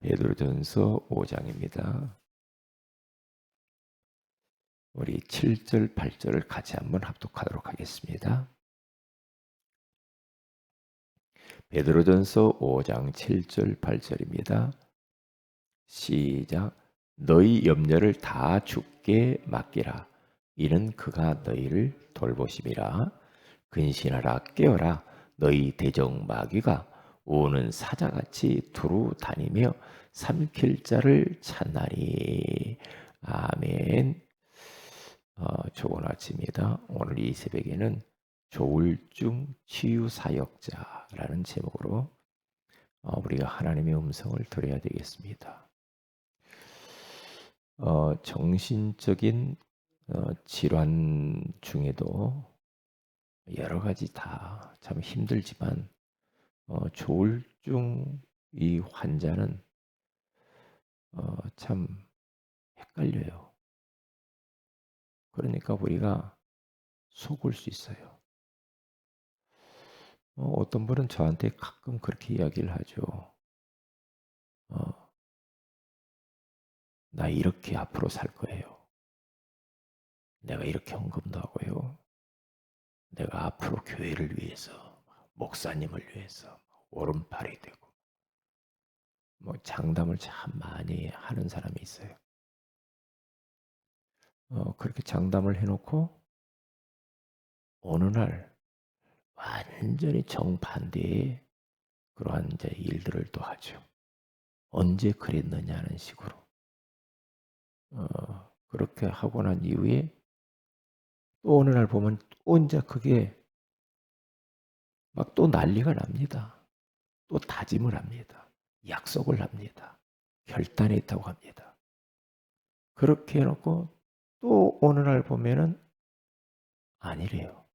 베드로전서 5장입니다. 우리 7절, 8절을 같이 한번 합독하도록 하겠습니다. 베드로전서 5장 7절, 8절입니다. 시작. 너희 염려를 다 주께 맡기라. 이는 그가 너희를 돌보심이라. 근신하라 깨어라. 너희 대적 마귀가 오는 사자같이 두루 다니며 삼킬 자를 찾나니. 아멘. 좋은 아침입니다. 오늘 이 새벽에는 조울증 치유사역자라는 제목으로 우리가 하나님의 음성을 들어야 되겠습니다. 정신적인 질환 중에도 여러 가지 다 참 힘들지만 조울증 이 환자는 참 헷갈려요. 그러니까 우리가 속을 수 있어요. 어떤 분은 저한테 가끔 그렇게 이야기를 하죠. 나 이렇게 앞으로 살 거예요. 내가 이렇게 헌금도 하고요. 내가 앞으로 교회를 위해서, 목사님을 위해서 오른팔이 되고, 장담을 참 많이 하는 사람이 있어요. 그렇게 장담을 해놓고 어느 날 완전히 정반대의 그러한 이제 일들을 또 하죠. 언제 그랬느냐는 식으로. 그렇게 하고 난 이후에 또 어느 날 보면 혼자 그게 막 또 난리가 납니다. 또 다짐을 합니다. 약속을 합니다. 결단했다고 합니다. 그렇게 해놓고 또 어느 날 보면은 아니래요.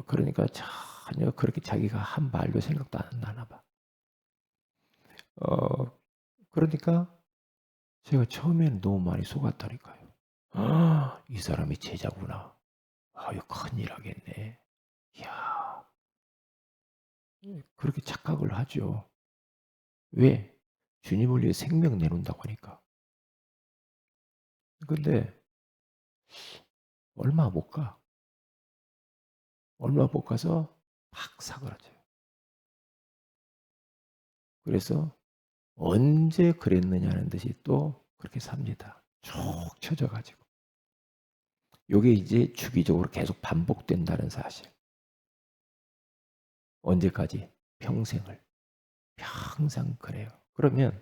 그러니까 전혀 그렇게 자기가 한 말도 생각도 안 나나 봐. 그러니까 제가 처음에는 너무 많이 속았다니까요. 이 사람이 제자구나. 이거 큰일 하겠네. 이야, 그렇게 착각을 하죠. 왜? 주님을 위해 생명 내놓는다고 하니까. 근데 얼마 못 가. 얼마 못 가서 막 사그라져요. 그래서 언제 그랬느냐는 듯이 또 그렇게 삽니다. 쭉 쳐져가지고. 이게 이제 주기적으로 계속 반복된다는 사실. 언제까지? 평생을. 평생 그래요. 그러면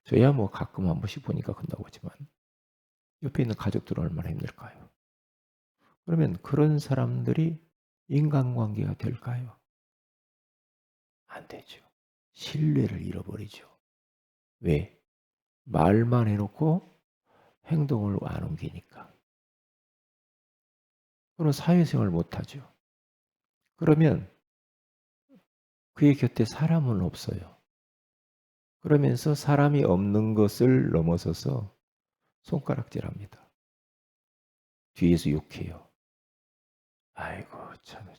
저야 뭐 가끔 한 번씩 보니까 끝나고 하지만 옆에 있는 가족들은 얼마나 힘들까요? 그러면 그런 사람들이 인간관계가 될까요? 안 되죠. 신뢰를 잃어버리죠. 왜? 말만 해놓고 행동을 안 옮기니까. 그럼 사회생활 못하죠. 그러면 그의 곁에 사람은 없어요. 그러면서 사람이 없는 것을 넘어서서 손가락질합니다. 뒤에서 욕해요. 아이고 참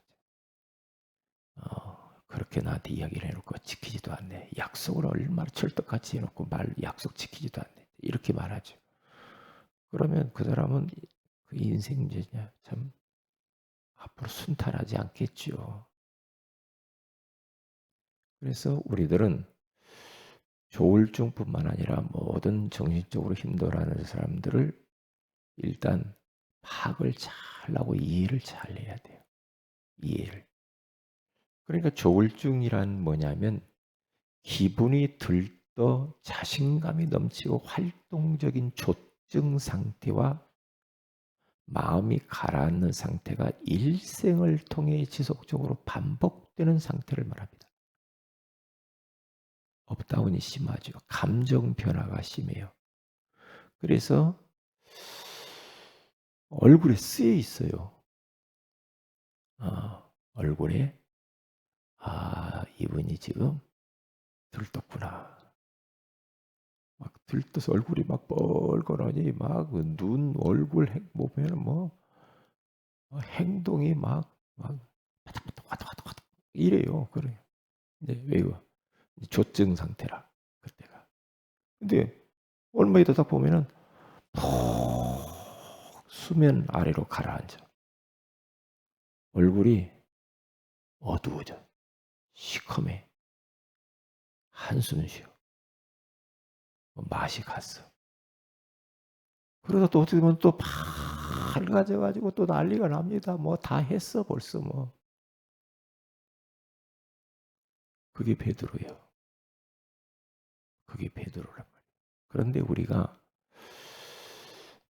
그렇게 나한테 이야기를 해놓고 지키지도 않네. 약속을 얼마나 철떡같이 해놓고 약속 지키지도 않네. 이렇게 말하죠. 그러면 그 사람은 그 인생 이제 참 앞으로 순탄하지 않겠죠. 그래서 우리들은 조울증뿐만 아니라 모든 정신적으로 힘들어하는 사람들을 일단 파악을 잘 하고 이해를 잘 해야 돼요. 이해를. 그러니까 조울증이란 뭐냐면 기분이 들떠 자신감이 넘치고 활동적인 조증 상태와 마음이 가라앉는 상태가 일생을 통해 지속적으로 반복되는 상태를 말합니다. 업다운이 심하죠. 감정 변화가 심해요. 그래서 얼굴에 쓰여 있어요. 얼굴에 이분이 지금 들떴구나. 막 들떠서 얼굴이 막 뻘거나니 막 눈, 얼굴, 보면 행동이 막 바닥바닥 이래요. 그래요. 네, 왜요? 조증 상태라. 근데 얼마 있다 딱 보면은 푹 수면 아래로 가라앉아. 얼굴이 어두워져. 시커매. 한숨 쉬어. 맛이 갔어. 그러다 또 어떻게 보면 또 밝아져 가지고 또 난리가 납니다. 뭐 다 했어 벌써 뭐. 그게 베드로예요. 그게 베드로란 말이에요. 그런데 우리가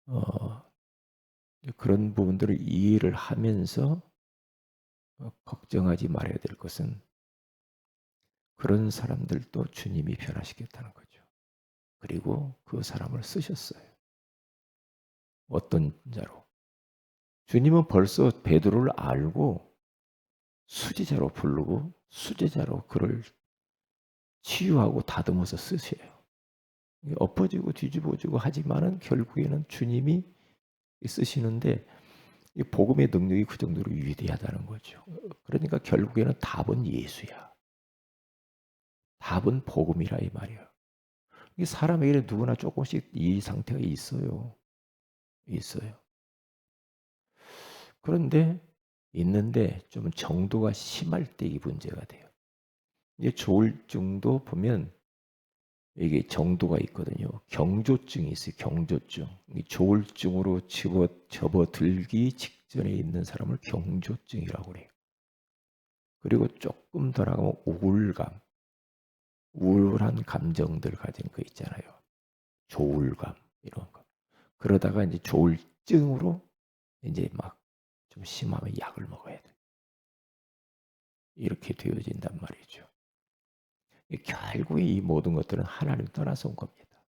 어 그런 부분들을 이해를 하면서 걱정하지 말아야 될 것은 그런 사람들도 주님이 변화시켰다는 거죠. 그리고 그 사람을 쓰셨어요. 어떤 자로? 주님은 벌써 베드로를 알고 수제자로 부르고 수제자로 그를 치유하고 다듬어서 쓰셔요. 엎어지고 뒤집어지고 하지만은 결국에는 주님이 쓰시는데 이 복음의 능력이 그 정도로 위대하다는 거죠. 그러니까 결국에는 답은 예수야. 답은 복음이라 이 말이야. 이 사람에게 누구나 조금씩 이 상태가 있어요. 있어요. 그런데 있는데 좀 정도가 심할 때 이 문제가 돼요. 이제 조울증도 보면 이게 정도가 있거든요. 경조증이 있어요. 경조증. 이 조울증으로 접어들기 직전에 있는 사람을 경조증이라고 그래요. 그리고 조금 더 나가면 우울감, 우울한 감정들 가진 거 있잖아요. 조울감 이런 거. 그러다가 이제 조울증으로 이제 막 좀 심하면 약을 먹어야 돼. 이렇게 되어진단 말이죠. 결국에 이 모든 것들은 하나님 떠나서 온 겁니다.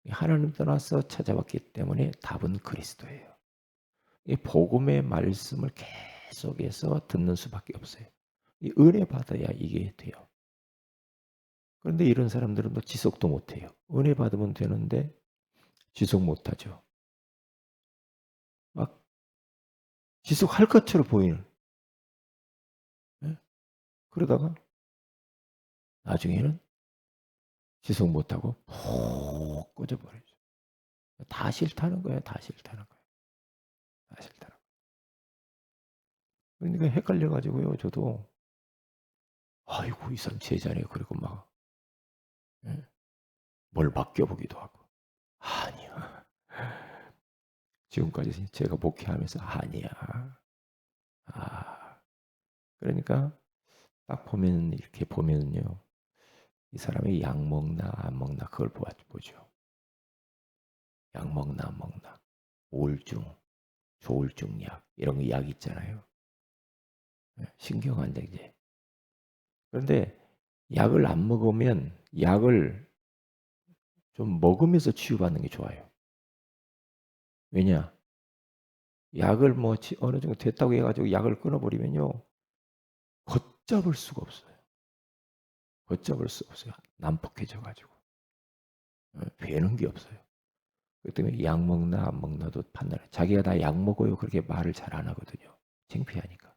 하나님 떠나서 찾아왔기 때문에 답은 그리스도예요. 이 복음의 말씀을 계속해서 듣는 수밖에 없어요. 이 은혜 받아야 이게 돼요. 그런데 이런 사람들은 또 지속도 못해요. 은혜 받으면 되는데 지속 못하죠. 막 지속할 것처럼 보이는. 예? 그러다가 나중에는 지속 못하고 푹 꺼져버리죠. 다 싫다는 거예요. 다 싫다는 거예요. 다 싫다는 거예요. 그러니까 헷갈려가지고요. 저도 아이고 이 사람 제자네 그리고 막 예? 뭘 맡겨보기도 하고 아니야. 지금까지 제가 목회하면서 아니야. 아 그러니까 딱 보면 이렇게 보면요. 이 사람이 약 먹나 안 먹나 그걸 보죠. 약 먹나 안 먹나. 우울증, 조울증 약 이런 거 약 있잖아요. 예, 신경안정제. 그런데 약을 안 먹으면 약을 좀 먹으면서 치유받는 게 좋아요. 왜냐? 약을 뭐 어느 정도 됐다고 해가지고 약을 끊어버리면요. 걷잡을 수가 없어요. 걷잡을 수 없어요. 난폭해져 가지고. 배는 게 없어요. 그렇기 때문에 약 먹나 안 먹나도 판단해. 자기가 다 약 먹어요. 그렇게 말을 잘 안 하거든요. 창피하니까.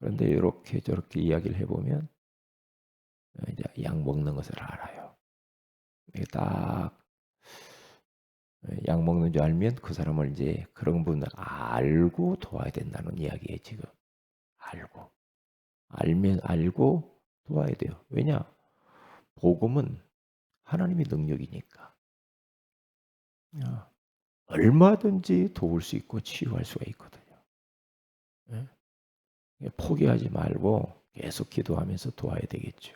그런데 이렇게 저렇게 이야기를 해보면 이제 약 먹는 것을 알아요. 딱 약 먹는 줄 알면 그 사람을 이제 그런 분을 알고 도와야 된다는 이야기예요. 지금 알고 알면 알고 도와야 돼요. 왜냐? 복음은 하나님의 능력이니까. 얼마든지 도울 수 있고 치유할 수가 있거든요. 예? 포기하지 말고 계속 기도하면서 도와야 되겠죠.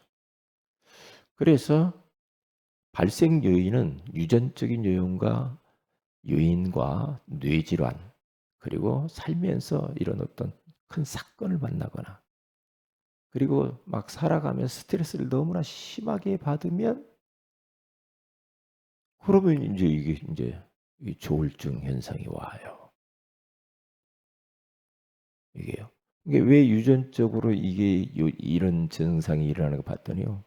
그래서 발생 요인은 유전적인 요인과 뇌질환 그리고 살면서 이런 어떤 큰 사건을 만나거나 그리고 막 살아가면 스트레스를 너무나 심하게 받으면 그러면 이제 이게 이제 이 조울증 현상이 와요. 이게요. 이게 왜 유전적으로 이게 이런 증상이 일어나는 거 봤더니요.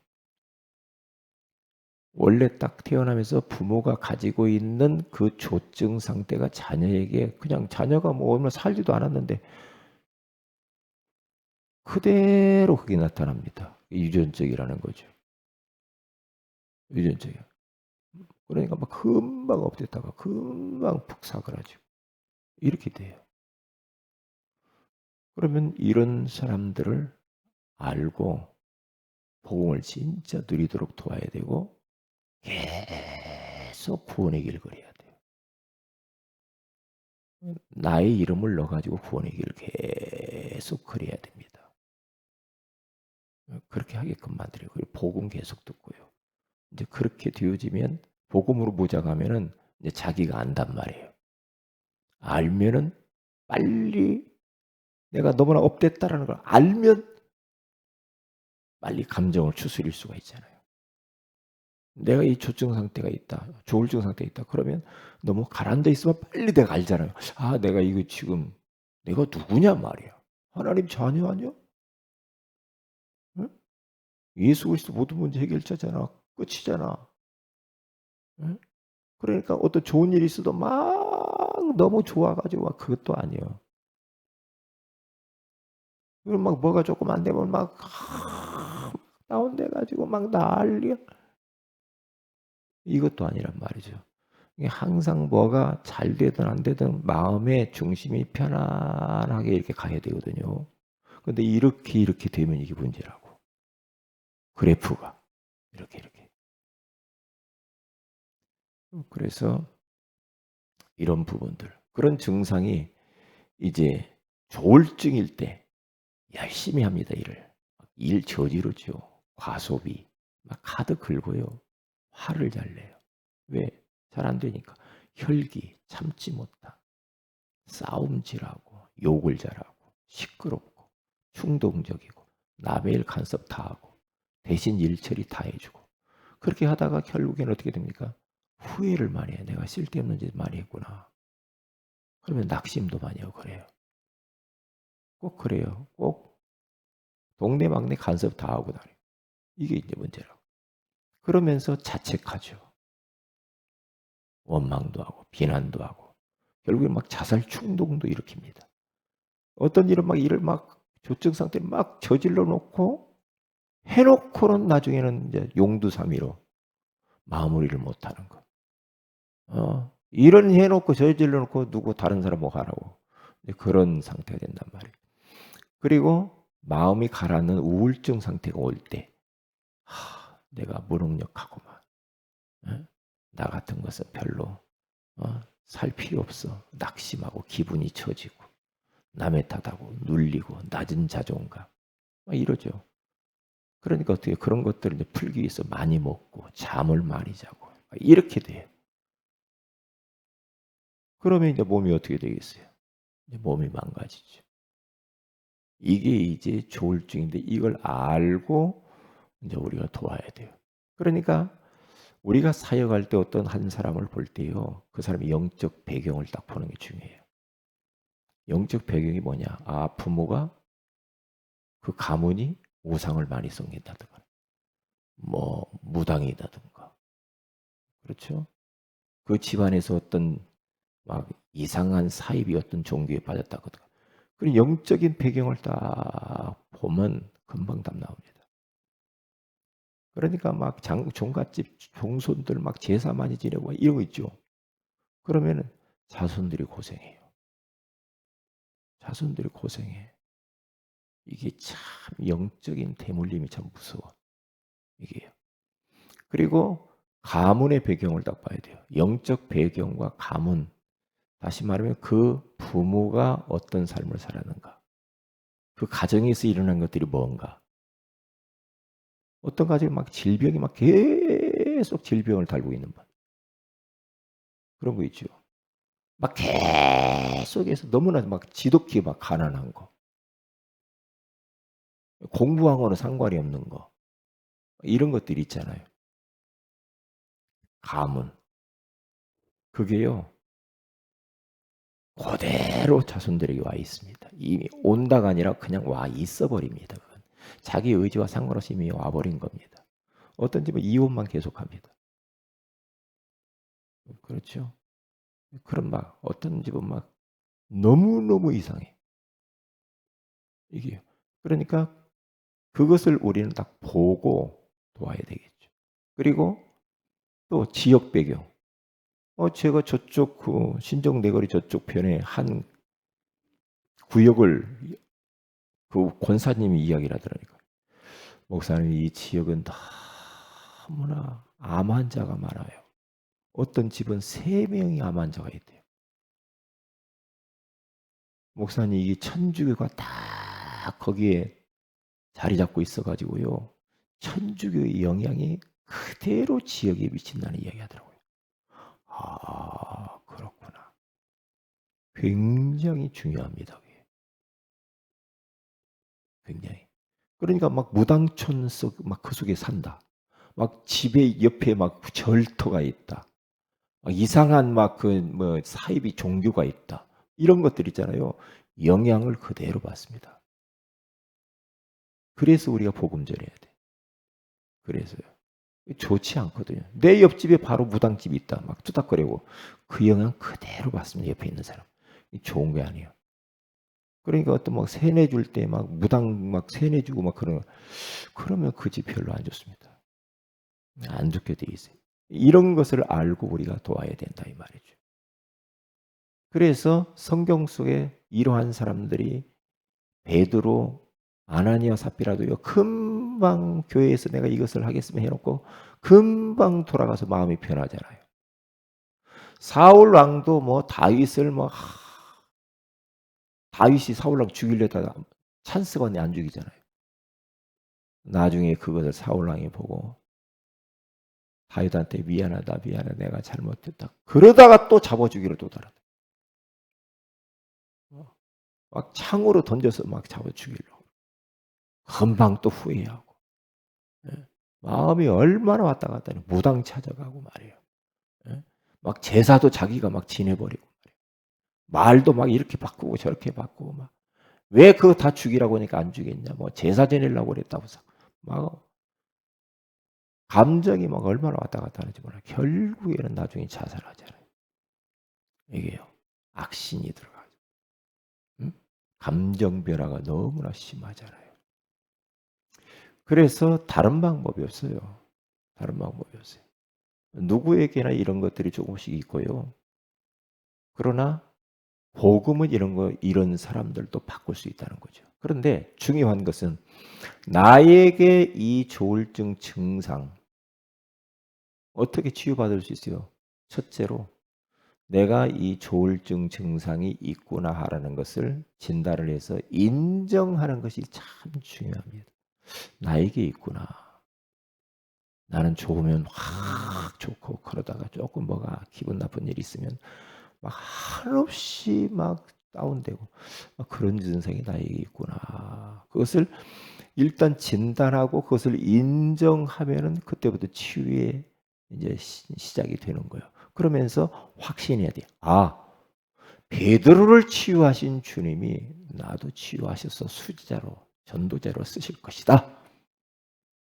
원래 딱 태어나면서 부모가 가지고 있는 그 조증 상태가 자녀에게 그냥 자녀가 뭐 얼마 살지도 않았는데 그대로 그게 나타납니다. 유전적이라는 거죠. 유전적이야. 그러니까 막 금방 업됐다가 금방 푹 사그라지고 이렇게 돼요. 그러면 이런 사람들을 알고 복음을 진짜 누리도록 도와야 되고 계속 구원의 길을 걸어야 돼요. 나의 이름을 넣어가지고 구원의 길을 계속 걸어야 됩니다. 그렇게 하게끔 만들어요. 그리고 복음 계속 듣고요. 이제 그렇게 되어지면 복음으로 무장하면은 이제 자기가 안단 말이에요. 알면은 빨리 내가 너무나 업됐다라는 걸 알면 빨리 감정을 추스릴 수가 있잖아요. 내가 이 조증 상태가 있다, 조울증 상태가 있다. 그러면 너무 가라앉아 있으면 빨리 내가 알잖아요. 아, 내가 이거 지금 내가 누구냐 말이야. 하나님 자녀 아니야? 응? 예수 그리스도 모든 문제 해결자잖아. 끝이잖아. 응? 그러니까 어떤 좋은 일이 있어도 막 너무 좋아가지고 막 그것도 아니에요. 그럼 막 뭐가 조금 안 되면 막 다운돼가지고 막 난리야. 이것도 아니란 말이죠. 항상 뭐가 잘 되든 안 되든 마음의 중심이 편안하게 이렇게 가야 되거든요. 근데 이렇게 되면 이게 문제라고. 그래프가 이렇게. 그래서 이런 부분들, 그런 증상이 이제 조울증일 때 열심히 합니다, 일을. 일 저지르죠. 과소비, 막 카드 긁어요. 화를 잘 내요. 왜? 잘 안 되니까. 혈기, 참지 못함, 싸움질하고, 욕을 잘하고, 시끄럽고, 충동적이고, 남의 일 간섭 다 하고, 대신 일 처리 다 해주고. 그렇게 하다가 결국엔 어떻게 됩니까? 후회를 많이 해요. 내가 쓸데없는 짓 많이 했구나. 그러면 낙심도 많이 하고 그래요. 꼭 그래요. 꼭 동네방네 간섭 다 하고 다녀요. 이게 이제 문제라고. 그러면서 자책하죠. 원망도 하고 비난도 하고 결국엔 막 자살 충동도 일으킵니다. 어떤 일은 막 일을 막 조증 상태를 막 저질러 놓고 해놓고는 나중에는 이제 용두사미로 마무리를 못하는 거. 일은 해놓고 저질러 놓고 누구 다른 사람 뭐 하라고. 그런 상태가 된단 말이에요. 그리고 마음이 가라앉는 우울증 상태가 올 때, 내가 무능력하구만. 나 같은 것은 별로 살 필요 없어. 낙심하고 기분이 처지고 남의 탓하고 눌리고 낮은 자존감 막 이러죠. 그러니까 어떻게 그런 것들을 이제 풀기 위해서 많이 먹고 잠을 많이 자고 이렇게 돼요. 그러면 이제 몸이 어떻게 되겠어요? 이제 몸이 망가지죠. 이게 이제 조울증인데 이걸 알고 이제 우리가 도와야 돼요. 그러니까 우리가 사역할 때 어떤 한 사람을 볼 때요, 그 사람의 영적 배경을 딱 보는 게 중요해요. 영적 배경이 뭐냐? 아, 부모가 그 가문이 우상을 많이 섬긴다든가, 뭐 무당이다든가, 그렇죠? 그 집안에서 어떤 막 이상한 사입이 어떤 종교에 빠졌다거나, 그런 영적인 배경을 딱 보면 금방 답 나옵니다. 그러니까 막 종갓집 종손들 막 제사 많이 지내고 이런 거 있죠. 그러면은 자손들이 고생해요. 자손들이 고생해. 이게 참 영적인 대물림이 참 무서워. 이게요. 그리고 가문의 배경을 딱 봐야 돼요. 영적 배경과 가문. 다시 말하면 그 부모가 어떤 삶을 살았는가. 그 가정에서 일어난 것들이 뭔가. 어떤 가정이 막 질병이 막 계속 질병을 달고 있는 분. 그런 거 있죠. 막 계속해서 너무나 막 지독히 막 가난한 거. 공부한 거는 상관이 없는 거. 이런 것들이 있잖아요. 가문. 그게요. 그대로 자손들에게 와 있습니다. 이미 온다가 아니라 그냥 와 있어 버립니다. 그건. 자기 의지와 상관없이 이미 와버린 겁니다. 어떤 집은 이혼만 계속합니다. 그렇죠? 그런 막 어떤 집은 막 너무너무 이상해. 이게 그러니까 그것을 우리는 딱 보고 도와야 되겠죠. 그리고 또 지역 배경. 제가 저쪽 그 신정내거리 저쪽 편에 한 구역을 그 권사님이 이야기를 하더라니까. 목사님, 이 지역은 너무나 암 환자가 많아요. 어떤 집은 3명이 암 환자가 있대요. 목사님, 이게 천주교가 딱 거기에 자리 잡고 있어가지고요. 천주교의 영향이 그대로 지역에 미친다는 이야기 하더라고요. 아, 그렇구나. 굉장히 중요합니다. 그게. 굉장히. 그러니까 막 무당촌 속 막 그 속에 산다. 막 집에 옆에 막 절터가 있다. 막 이상한 막 그 뭐 사이비 종교가 있다. 이런 것들 있잖아요. 영향을 그대로 받습니다. 그래서 우리가 복음 전해야 돼. 그래서요. 좋지 않거든요. 내 옆집에 바로 무당집이 있다. 막 투닥거리고 그 영향 그대로 받습니다. 옆에 있는 사람. 좋은 게 아니에요. 그러니까 어떤 막 세뇌 줄 때 막 무당 막 세뇌 주고 막 그러면 그 집 별로 안 좋습니다. 안 좋게 돼 있어요. 이런 것을 알고 우리가 도와야 된다 이 말이죠. 그래서 성경 속에 이러한 사람들이 베드로, 아나니아, 삽비라도요. 금방 교회에서 내가 이것을 하겠으면 해놓고 금방 돌아가서 마음이 변하잖아요. 사울 왕도 뭐 다윗을 뭐 다윗이 사울 왕 죽이려다가 찬스가 왔는데 안 죽이잖아요. 나중에 그것을 사울 왕이 보고 다윗한테 미안하다 내가 잘못했다. 그러다가 또 잡아 주기를 또 달았다. 막 창으로 던져서 막 잡아 죽이려고. 금방 또 후회하고. 예. 마음이 얼마나 왔다 갔다 하니 무당 찾아가고 말이에요. 예. 막 제사도 자기가 막 지내버리고 말이에요. 말도 막 이렇게 바꾸고 저렇게 바꾸고 막. 왜 그거 다 죽이라고 하니까 안 죽였냐. 뭐 제사 지내려고 그랬다고. 막 감정이 막 얼마나 왔다 갔다 하는지 몰라. 결국에는 나중에 자살하잖아요. 이게요. 악신이 들어가죠. 응? 감정 변화가 너무나 심하잖아요. 그래서 다른 방법이 없어요. 다른 방법이 없어요. 누구에게나 이런 것들이 조금씩 있고요. 그러나 복음은 이런 사람들도 바꿀 수 있다는 거죠. 그런데 중요한 것은 나에게 이 조울증 증상 어떻게 치유받을 수 있어요? 첫째로 내가 이 조울증 증상이 있구나 하라는 것을 진단을 해서 인정하는 것이 참 중요합니다. 나에게 있구나. 나는 좋으면 확 좋고 그러다가 조금 뭐가 기분 나쁜 일이 있으면 막 한없이 막 다운되고 그런 증상이 나에게 있구나. 그것을 일단 진단하고 그것을 인정하면은 그때부터 치유의 이제 시작이 되는 거예요. 그러면서 확신해야 돼요. 아, 베드로를 치유하신 주님이 나도 치유하셔서 수지자로 전도자로 쓰실 것이다.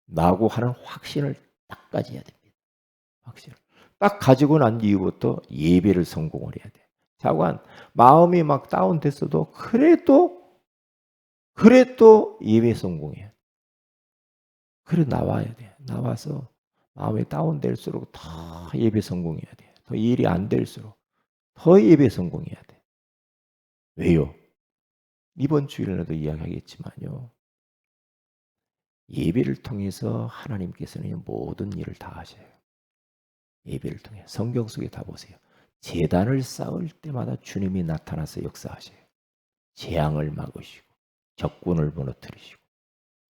라고 하는 확신을 딱 가져야 됩니다. 확신을. 딱 가지고 난 이후부터 예배를 성공을 해야 돼. 자관 마음이 막 다운됐어도 그래도 예배 성공해야 돼. 그래 나와야 돼. 나와서 마음이 다운될수록 더 예배 성공해야 돼. 더 일이 안 될수록 더 예배 성공해야 돼. 왜요? 이번 주일날도 이야기하겠지만요. 예배를 통해서 하나님께서는 모든 일을 다 하셔요. 예배를 통해 성경 속에 다 보세요. 제단을 쌓을 때마다 주님이 나타나서 역사하셔요. 재앙을 막으시고 적군을 무너뜨리시고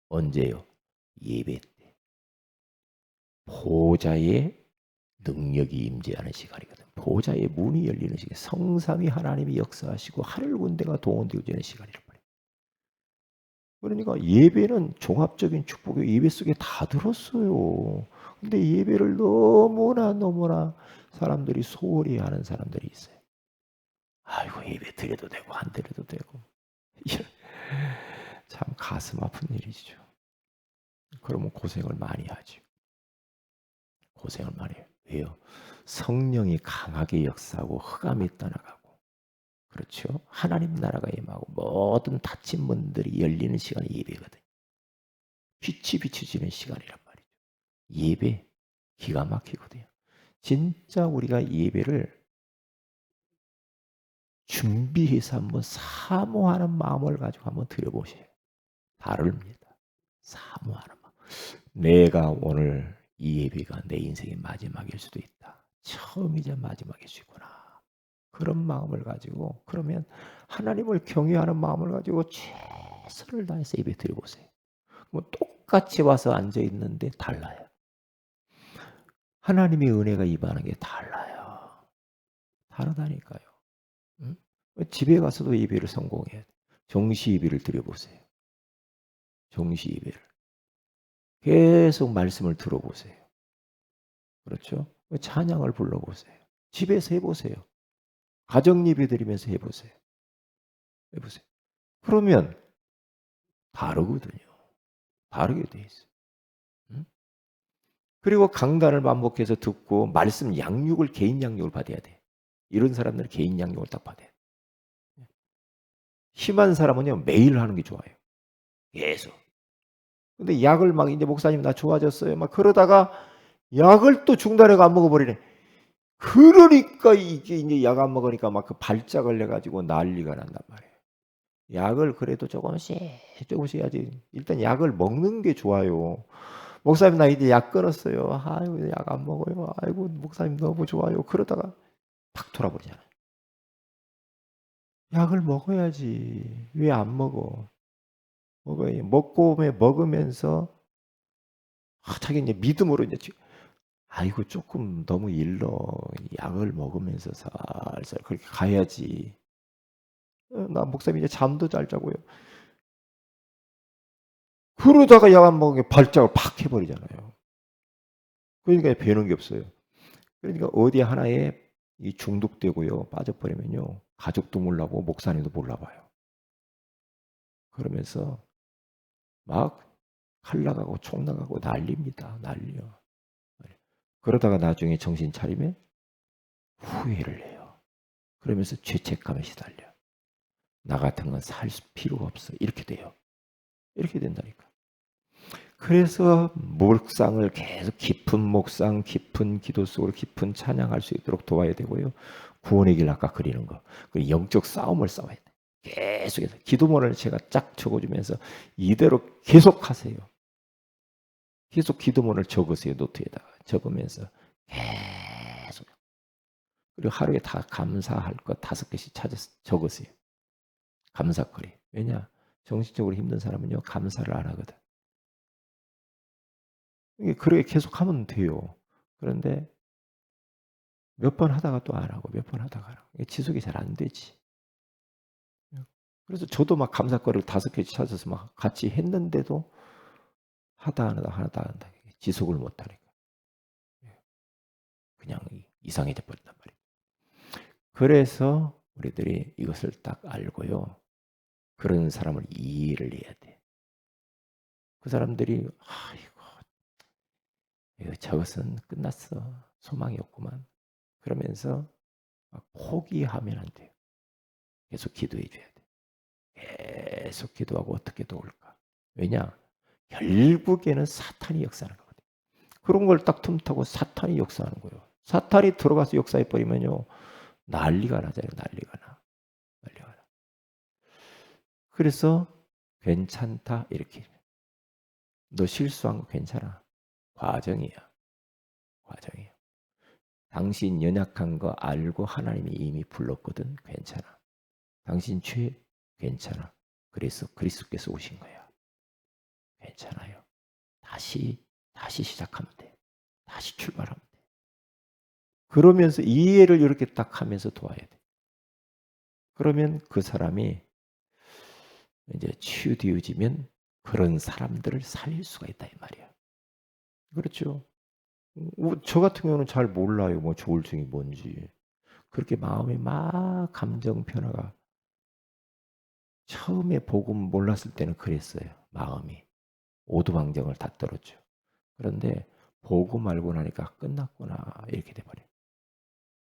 언제요? 예배 때 보좌의 능력이 임재하는 시간이거든. 보좌의 문이 열리는 시간. 성삼위 하나님이 역사하시고 하늘 군대가 동원되어지는 시간이란 말이에요. 그러니까 예배는 종합적인 축복의 예배 속에 다 들었어요. 근데 예배를 너무나 사람들이 소홀히 하는 사람들이 있어요. 아이고 예배 드려도 되고 안 드려도 되고 참 가슴 아픈 일이죠. 그러면 고생을 많이 하죠. 고생을 많이 해요. 왜요? 성령이 강하게 역사하고 흑암이 떠나가고 그렇죠? 하나님 나라가 임하고 모든 닫힌 문들이 열리는 시간이 예배거든요. 빛이 비춰지는 시간이란 말이죠. 예배 기가 막히거든요. 진짜 우리가 예배를 준비해서 한번 사모하는 마음을 가지고 한번 드려보세요. 다릅니다. 사모하는 마음. 내가 오늘 이 예배가 내 인생의 마지막일 수도 있다. 처음이자 마지막일 수 있구나. 그런 마음을 가지고 그러면 하나님을 경외하는 마음을 가지고 최선을 다해서 예배 드려보세요. 뭐 똑같이 와서 앉아 있는데 달라요. 하나님의 은혜가 임하는 게 달라요. 다르다니까요. 응? 집에 가서도 예배를 성공해야 돼. 정시 예배를 드려보세요. 정시 예배를. 계속 말씀을 들어보세요. 그렇죠? 찬양을 불러보세요. 집에서 해보세요. 가정 예배 드리면서 해보세요. 해보세요. 그러면 다르거든요. 다르게 돼 있어요. 응? 그리고 강단을 반복해서 듣고 말씀 양육을 개인 양육을 받아야 돼. 이런 사람들은 개인 양육을 딱 받아야 돼. 심한 사람은요 매일 하는 게 좋아요. 계속. 근데 약을 막 이제 목사님 나 좋아졌어요. 막 그러다가 약을 또 중단해가 안 먹어버리네. 그러니까 이게 이제 약 안 먹으니까 막 그 발작을 내가지고 난리가 난단 말이에요. 약을 그래도 조금씩 조금씩 해야지. 일단 약을 먹는 게 좋아요. 목사님 나 이제 약 끊었어요. 아이고 약 안 먹어요. 아이고 목사님 너무 좋아요. 그러다가 팍 돌아버리잖아요. 약을 먹어야지. 왜 안 먹어? 먹어야 먹으면서 자기 이제 믿음으로 이제 아이고 조금 너무 일러. 약을 먹으면서 살살 그렇게 가야지. 나 목사님 이제 잠도 잘 자고요. 그러다가 약 안 먹은 게 발작을 팍 해버리잖아요. 그러니까 배는 게 없어요. 그러니까 어디 하나에 이 중독되고요. 빠져버리면요. 가족도 몰라보고 목사님도 몰라봐요. 그러면서 막 칼 나가고 총 나가고 난립니다. 난리요. 그러다가 나중에 정신 차리면 후회를 해요. 그러면서 죄책감에 시달려. 나 같은 건 살 필요가 없어. 이렇게 돼요. 이렇게 된다니까. 그래서 묵상을 계속 깊은 묵상, 깊은 기도 속으로 깊은 찬양할 수 있도록 도와야 되고요. 구원의 길 아까 그리는 거. 그 영적 싸움을 싸워야 돼. 계속해서 기도문을 제가 쫙 적어주면서 이대로 계속 하세요. 계속 기도문을 적으세요. 노트에다가 적으면서 계속. 그리고 하루에 다 감사할 것 5개씩 찾아서 적으세요. 감사거리. 왜냐? 정신적으로 힘든 사람은요 감사를 안 하거든. 이게 그렇게 계속 하면 돼요. 그런데 몇 번 하다가 또 안 하고 몇 번 하다가 안 하고 이게 지속이 잘 안 되지. 그래서 저도 막 감사거리를 5개씩 찾아서 막 같이 했는데도 하다 안 하다 하다 안 한다. 지속을 못 하니까. 그냥 이상해져 버린단 말이에요. 그래서 우리들이 이것을 딱 알고요. 그런 사람을 이해를 해야 돼. 그 사람들이 아이고 저것은 끝났어. 소망이 없구만. 그러면서 막 포기하면 안 돼요. 계속 기도해 줘야 돼. 계속 기도하고 어떻게 도울까? 왜냐? 결국에는 사탄이 역사하는 거거든요. 그런 걸 딱 틈타고 사탄이 역사하는 거예요. 사탄이 들어가서 역사해 버리면요. 난리가 나잖아요. 난리가 나. 난리가 나. 그래서 괜찮다 이렇게. 너 실수한 거 괜찮아. 과정이야. 과정이야. 당신 연약한 거 알고 하나님이 이미 불렀거든. 괜찮아. 당신 죄 괜찮아. 그래서 그리스도께서 오신 거야. 괜찮아요. 다시 시작하면 돼. 다시 출발하면 돼. 그러면서 이해를 이렇게 딱 하면서 도와야 돼. 그러면 그 사람이 이제 치유되어지면 그런 사람들을 살릴 수가 있다 이 말이야. 그렇죠. 저 같은 경우는 잘 몰라요. 뭐 조울증이 뭔지. 그렇게 마음이 막 감정 변화가 처음에 복음 몰랐을 때는 그랬어요. 마음이 오두방정을 다 떨었죠. 그런데 복음 알고 나니까 끝났구나 이렇게 돼버려.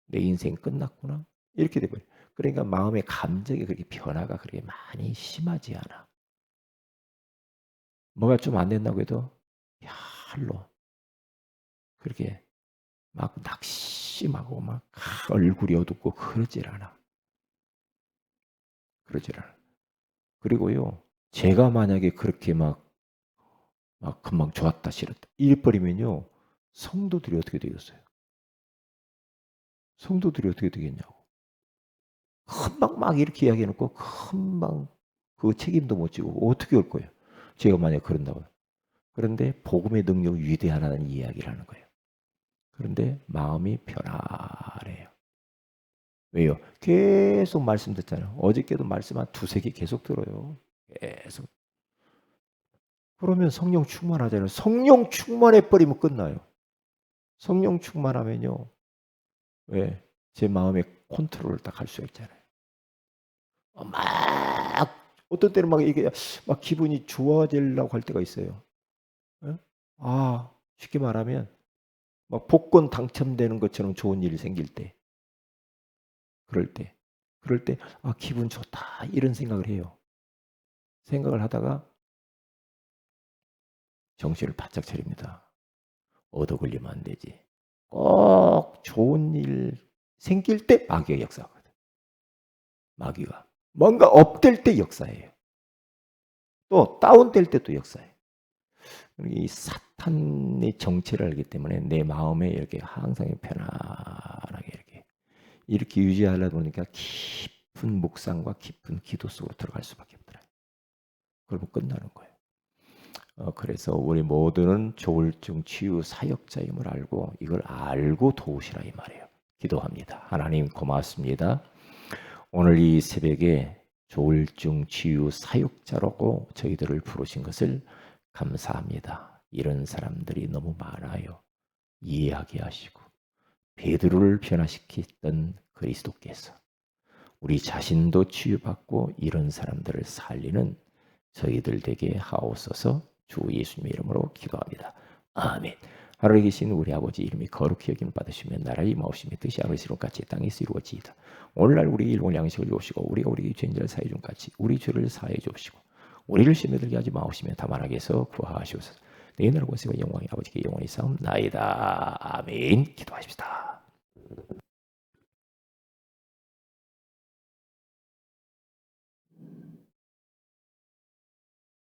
내 인생 끝났구나 이렇게 돼버려. 그러니까 마음의 감정이 그렇게 변화가 그렇게 많이 심하지 않아. 뭐가 좀 안 된다고 해도 야로 그렇게 막 심하고 막 얼굴이 어둡고 그러질 않아. 그러질 않아. 그리고요, 제가 만약에 그렇게 막 금방 좋았다 싫었다 이래버리면요, 성도들이 어떻게 되겠어요? 성도들이 어떻게 되겠냐고. 금방 막 이렇게 이야기해놓고 금방 그 책임도 못 지고 어떻게 올 거예요? 제가 만약 그런다고. 그런데 복음의 능력이 위대하다는 이야기를 하는 거예요. 그런데 마음이 편안해요. 왜요? 계속 말씀 듣잖아요. 어저께도 말씀 한 두세 개 계속 들어요. 계속. 그러면 성령 충만하잖아요. 성령 충만해버리면 끝나요. 성령 충만하면요. 왜? 제 마음의 컨트롤을 딱 할 수 있잖아요. 막 어떤 때는 막 이게 막 기분이 좋아지려고 할 때가 있어요. 예? 아, 쉽게 말하면 막 복권 당첨되는 것처럼 좋은 일이 생길 때, 그럴 때, 아, 기분 좋다 이런 생각을 해요. 생각을 하다가 정신을 바짝 차립니다. 얻어 걸리면 안 되지. 꼭 좋은 일 생길 때 마귀가 역사하거든. 마귀가 뭔가 업될 때 역사해요. 또 다운될 때 또 역사해요. 이 사탄의 정체를 알기 때문에 내 마음에 이렇게 항상 편안하게 이렇게 유지하려다 보니까 깊은 묵상과 깊은 기도 속으로 들어갈 수밖에 없더라. 그러면 끝나는 거예요. 그래서 우리 모두는 조울증 치유 사역자임을 알고 이걸 알고 도우시라 이 말이에요. 기도합니다. 하나님 고맙습니다. 오늘 이 새벽에 조울증 치유 사역자라고 저희들을 부르신 것을 감사합니다. 이런 사람들이 너무 많아요. 이해하게 하시고 베드로를 변화시켰던 그리스도께서 우리 자신도 치유받고 이런 사람들을 살리는 저희들 되게 하옵소서. 주 예수님의 이름으로 기도합니다. 아멘. 하늘에 계신 우리 아버지 이름이 거룩히 여김을 받으시면 나라의 임하옵시며 뜻이 하늘에서 같이 땅에서 이루어지이다. 오늘날 우리 일용 양식을 주옵시고 우리가 우리 죄인들을 사해 준 같이 우리 죄를 사해 주옵시고 우리를 시험에 들게 하지 마옵시며 다만 악에서 구하시옵소서. 내 나라 권세와 영광이 아버지께 영원히 싸움나이다. 아멘. 기도하십시다.